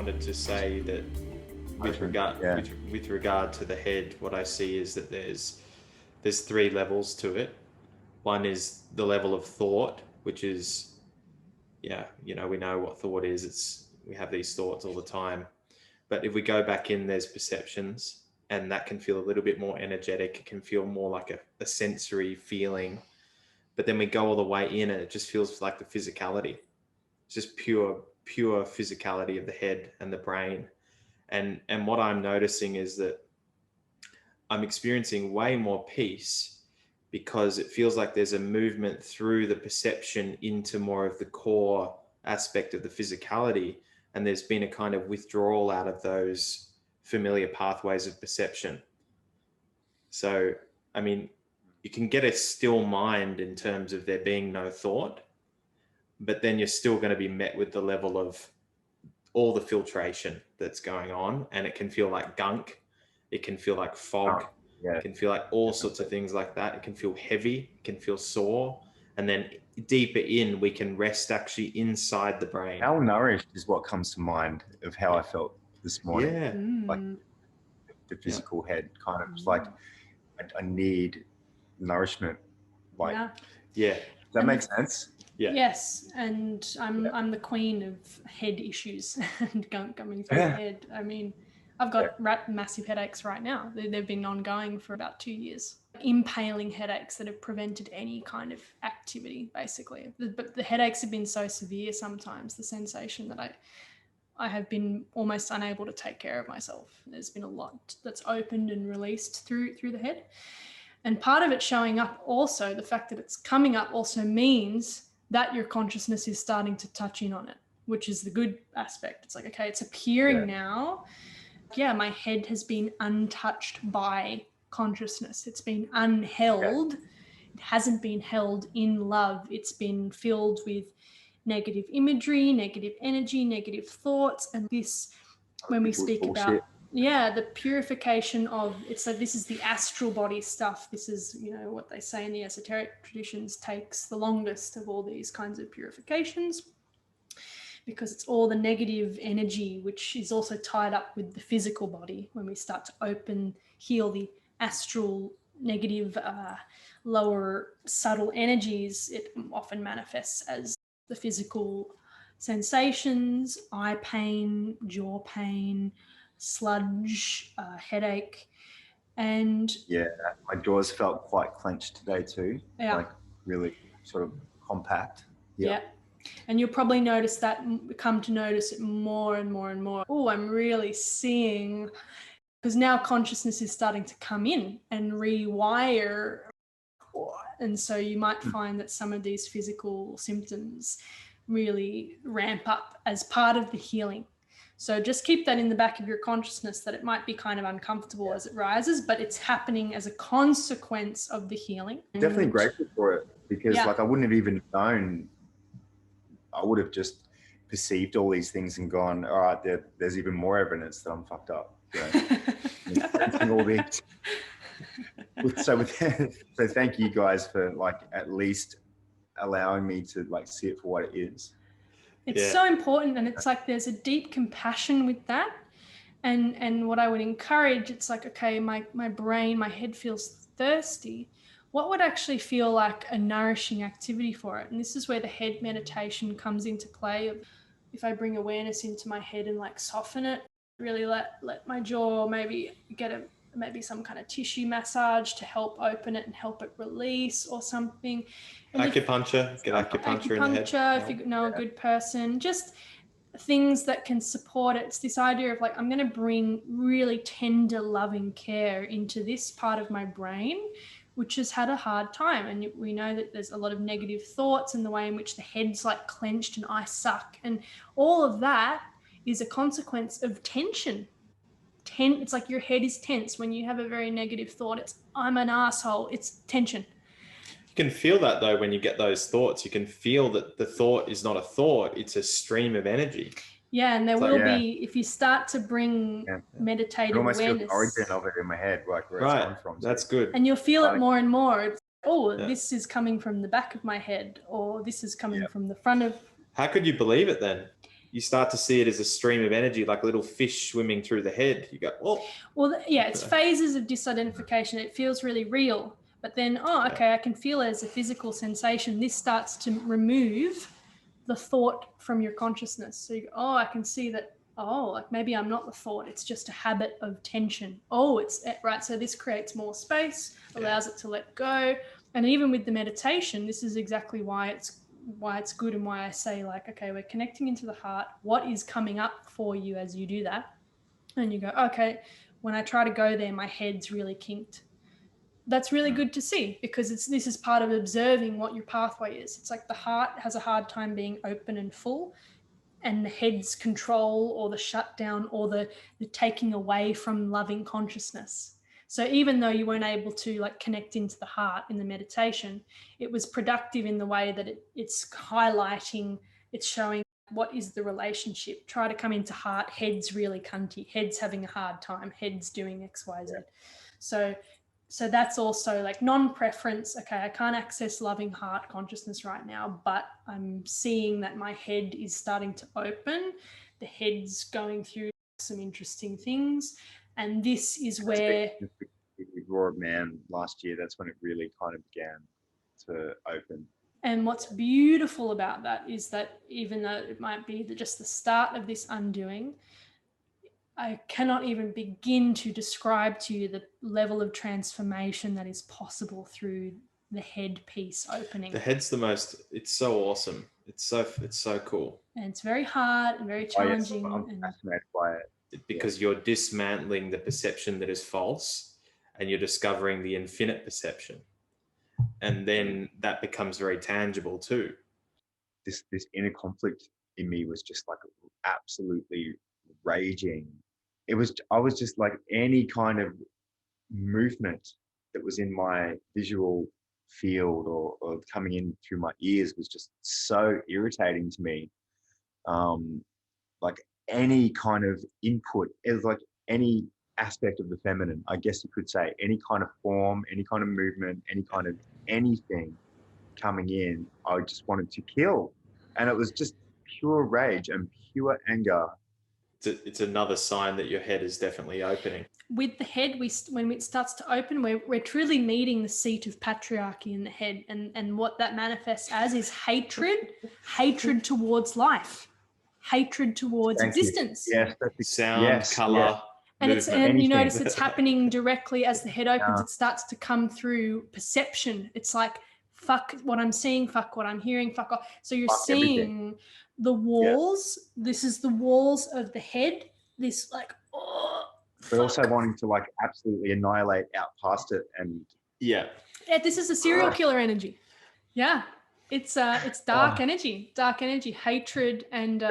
wanted to say that with regard to the head, what I see is that there's 3 levels to it. One is the level of thought, which is, we know what thought is. We have these thoughts all the time. But if we go back in, there's perceptions, and that can feel a little bit more energetic. It can feel more like a sensory feeling. But then we go all the way in and it just feels like the physicality. It's just pure physicality of the head and the brain. And what I'm noticing is that I'm experiencing way more peace because it feels like there's a movement through the perception into more of the core aspect of the physicality. And there's been a kind of withdrawal out of those familiar pathways of perception. So, I mean, you can get a still mind in terms of there being no thought, but then you're still going to be met with the level of all the filtration that's going on. And it can feel like gunk. It can feel like fog. It can feel like all sorts of things like that. It can feel heavy. It can feel sore. And then deeper in, we can rest actually inside the brain. Malnourished is what comes to mind of how I felt this morning. Yeah. Like the physical head kind of like I need nourishment. Like, yeah. Does that make sense? Yeah. Yes, and I'm the queen of head issues and gunk coming through the head. I mean, I've got massive headaches right now. They've been ongoing for about 2 years. Impaling headaches that have prevented any kind of activity, basically. But the headaches have been so severe sometimes, the sensation that I have been almost unable to take care of myself. There's been a lot that's opened and released through the head. And part of it showing up also, the fact that it's coming up also means that your consciousness is starting to touch in on it, which is the good aspect. It's like, okay, it's appearing now. Yeah, my head has been untouched by consciousness. It's been unheld. It hasn't been held in love. It's been filled with negative imagery, negative energy, negative thoughts. And this, when we speak about, the purification of, it's like, this is the astral body stuff. This is, what they say in the esoteric traditions takes the longest of all these kinds of purifications, because it's all the negative energy, which is also tied up with the physical body. When we start to heal the astral negative, lower subtle energies, it often manifests as the physical sensations, eye pain, jaw pain, sludge, headache. And my jaws felt quite clenched today too. Like really sort of compact. And you'll probably come to notice it more and more and more. Oh, I'm really seeing, because now consciousness is starting to come in and rewire. And so you might find that some of these physical symptoms really ramp up as part of the healing. So just keep that in the back of your consciousness, that it might be kind of uncomfortable as it rises, but it's happening as a consequence of the healing. Definitely grateful for it, because like I wouldn't have even known. I would have just perceived all these things and gone, all right, there's even more evidence that I'm fucked up. All these. So thank you guys for like at least allowing me to like see it for what it is. It's so important, and it's like there's a deep compassion with that. And what I would encourage, it's like, okay, my brain, my head feels thirsty. What would actually feel like a nourishing activity for it? And this is where the head meditation comes into play. If I bring awareness into my head and like soften it, really let my jaw, maybe get maybe some kind of tissue massage to help open it and help it release or something. And acupuncture, get acupuncture in the head. If you know a good person, just things that can support it. It's this idea of like, I'm going to bring really tender, loving care into this part of my brain, which has had a hard time. And we know that there's a lot of negative thoughts and the way in which the head's like clenched and I suck. And all of that is a consequence of tension. It's like your head is tense. When you have a very negative thought, it's I'm an asshole. It's tension. You can feel that though when you get those thoughts. You can feel that the thought is not a thought, it's a stream of energy. Yeah, and there will be, if you start to bring meditative awareness. I almost feel the origin of it in my head, like where it's come from. That's good. And you'll feel it more and more. It's, this is coming from the back of my head, or this is coming from the front of. How could you believe it then? you start to see it as a stream of energy, like a little fish swimming through the head. You go, oh. Well, yeah, it's phases of disidentification. It feels really real. But then, okay, I can feel it as a physical sensation. This starts to remove the thought from your consciousness. So you go, I can see that, like maybe I'm not the thought. It's just a habit of tension. It's right. So this creates more space, allows it to let go. And even with the meditation, this is exactly why it's good, and why I say, like, okay, we're connecting into the heart. What is coming up for you as you do that? And you go, okay, when I try to go there, my head's really kinked. That's really good to see, because this is part of observing what your pathway is. It's like the heart has a hard time being open and full, and the head's control or the shutdown or the taking away from loving consciousness. So even though you weren't able to like connect into the heart in the meditation, it was productive in the way that it's highlighting, it's showing what is the relationship. Try to come into heart, head's really cunty, head's having a hard time, head's doing X, Y, Z. So that's also like non-preference. Okay, I can't access loving heart consciousness right now, but I'm seeing that my head is starting to open. The head's going through some interesting things. And this is where... Raw of Man last year, that's when it really kind of began to open. And what's beautiful about that is that even though it might be just the start of this undoing, I cannot even begin to describe to you the level of transformation that is possible through the head piece opening. The head's it's so awesome. It's so cool. And it's very hard and very challenging. I'm fascinated by it. Because you're dismantling the perception that is false, and you're discovering the infinite perception. And then that becomes very tangible too. This inner conflict in me was just like absolutely raging. I was just like, any kind of movement that was in my visual field or coming in through my ears was just so irritating to me. Like any kind of input, it was like any aspect of the feminine, I guess you could say, any kind of form, any kind of movement, any kind of anything coming in, I just wanted to kill. And it was just pure rage and pure anger. It's another sign that your head is definitely opening. With the head, when it starts to open, we're truly meeting the seat of patriarchy in the head. And what that manifests as is hatred towards life, hatred towards existence. Yes, sound, color. Yes. And you notice it's happening directly as the head opens. It starts to come through perception. It's like, fuck what I'm seeing, fuck what I'm hearing, fuck off. So you're seeing everything. The walls. Yeah. This is the walls of the head. This like, but also wanting to like absolutely annihilate out past it. And yeah, this is a serial killer energy. Yeah. It's dark energy, hatred, and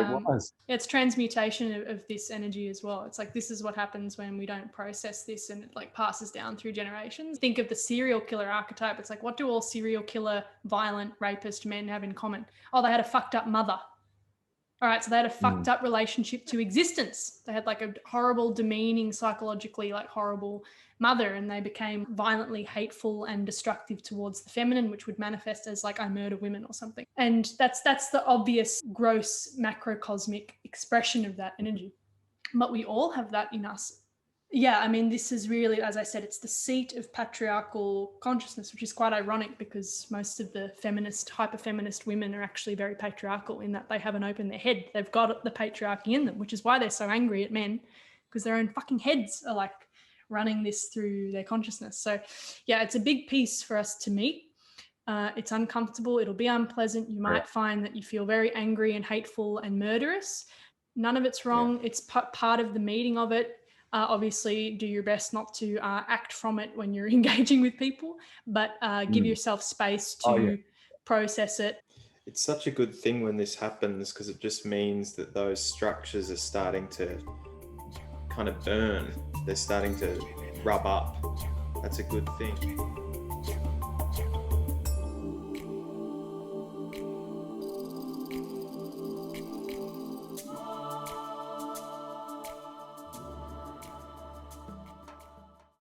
it's transmutation of this energy as well. It's like, this is what happens when we don't process this, and it like passes down through generations. Think of the serial killer archetype. It's like, what do all serial killer, violent, rapist men have in common? They had a fucked up mother. All right, so they had a fucked up relationship to existence. They had like a horrible, demeaning, psychologically like horrible mother, and they became violently hateful and destructive towards the feminine, which would manifest as like, I murder women or something. And that's the obvious, gross, macrocosmic expression of that energy. But we all have that in us. Yeah, I mean, this is really, as I said, it's the seat of patriarchal consciousness, which is quite ironic because most of the feminist, hyper-feminist women are actually very patriarchal in that they haven't opened their head. They've got the patriarchy in them, which is why they're so angry at men, because their own fucking heads are like running this through their consciousness. So yeah, it's a big piece for us to meet. It's uncomfortable. It'll be unpleasant. You might find that you feel very angry and hateful and murderous. None of it's wrong. Yeah. It's part of the meeting of it. Obviously, do your best not to act from it when you're engaging with people, but give yourself space to process it. It's such a good thing when this happens, because it just means that those structures are starting to kind of burn. They're starting to rub up. That's a good thing.